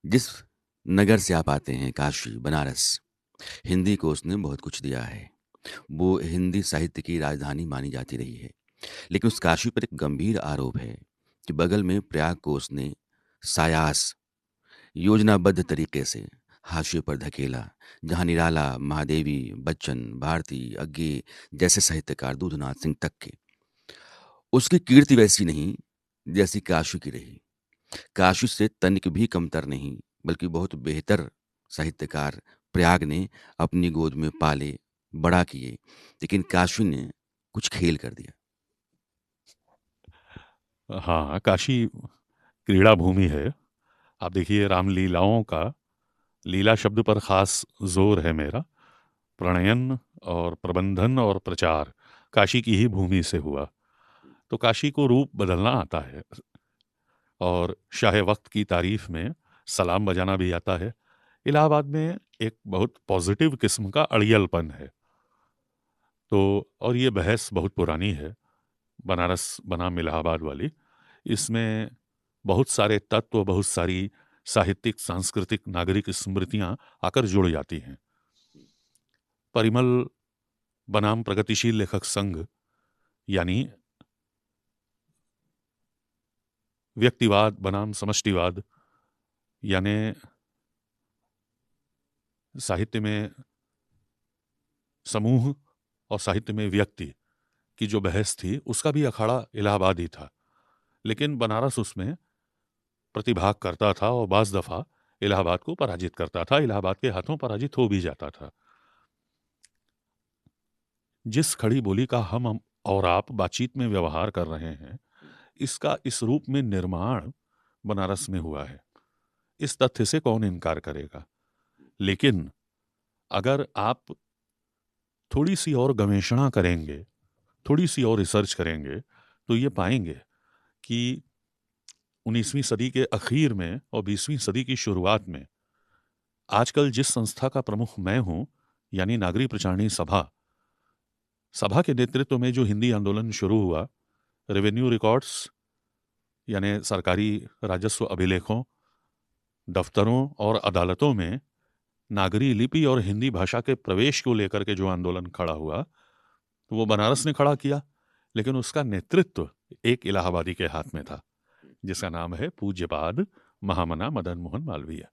जिस नगर से आप आते हैं, काशी, बनारस, हिंदी को उसने बहुत कुछ दिया है। वो हिंदी साहित्य की राजधानी मानी जाती रही है। लेकिन उस काशी पर एक गंभीर आरोप है कि बगल में प्रयाग को उसने सायास, योजनाबद्ध तरीके से हाशिए पर धकेला, जहाँ निराला, महादेवी, बच्चन, भारती, अग्गे जैसे साहित्यकार दूधनाथ सिंह तक के। उसकी कीर्ति वैसी नहीं, जैसी काशी की रही। काशी से तनिक भी कमतर नहीं, बल्कि बहुत बेहतर साहित्यकार प्रयाग ने अपनी गोद में पाले, बड़ा किए, लेकिन काशी ने कुछ खेल कर दिया। हाँ, काशी क्रीड़ा भूमि है। आप देखिए रामलीलाओं का लीला शब्द पर खास जोर है मेरा। प्रणयन और प्रबंधन और प्रचार काशी की ही भूमि से हुआ। तो काशी को रूप बदलना आता है और शाह वक्त की तारीफ में सलाम बजाना भी आता है। इलाहाबाद में एक बहुत पॉजिटिव किस्म का अड़ियलपन है। तो और ये बहस बहुत पुरानी है, बनारस बनाम इलाहाबाद वाली। इसमें बहुत सारे तत्व, बहुत सारी साहित्यिक, सांस्कृतिक, नागरिक स्मृतियां आकर जुड़ जाती हैं। परिमल बनाम प्रगतिशील लेखक संघ, यानी व्यक्तिवाद बनाम समष्टिवाद, यानी साहित्य में समूह और साहित्य में व्यक्ति की जो बहस थी, उसका भी अखाड़ा इलाहाबाद ही था। लेकिन बनारस उसमें प्रतिभाग करता था और बाज दफा इलाहाबाद को पराजित करता था, इलाहाबाद के हाथों पराजित हो भी जाता था। जिस खड़ी बोली का हम और आप बातचीत में व्यवहार कर रहे हैं, इसका इस रूप में निर्माण बनारस में हुआ है। इस तथ्य से कौन इनकार करेगा। लेकिन अगर आप थोड़ी सी और गवेषणा करेंगे, थोड़ी सी और रिसर्च करेंगे, तो ये पाएंगे कि 19वीं सदी के आखिर में और 20वीं सदी की शुरुआत में आजकल जिस संस्था का प्रमुख मैं हूं, यानी नागरी प्रचारणी सभा, सभा के नेतृत्व में जो हिंदी आंदोलन शुरू हुआ, रेवेन्यू रिकॉर्ड्स यानी सरकारी राजस्व अभिलेखों, दफ्तरों और अदालतों में नागरी लिपि और हिंदी भाषा के प्रवेश को लेकर के जो आंदोलन खड़ा हुआ, तो वो बनारस ने खड़ा किया। लेकिन उसका नेतृत्व एक इलाहाबादी के हाथ में था, जिसका नाम है पूज्यपाद महामना मदन मोहन मालवीय।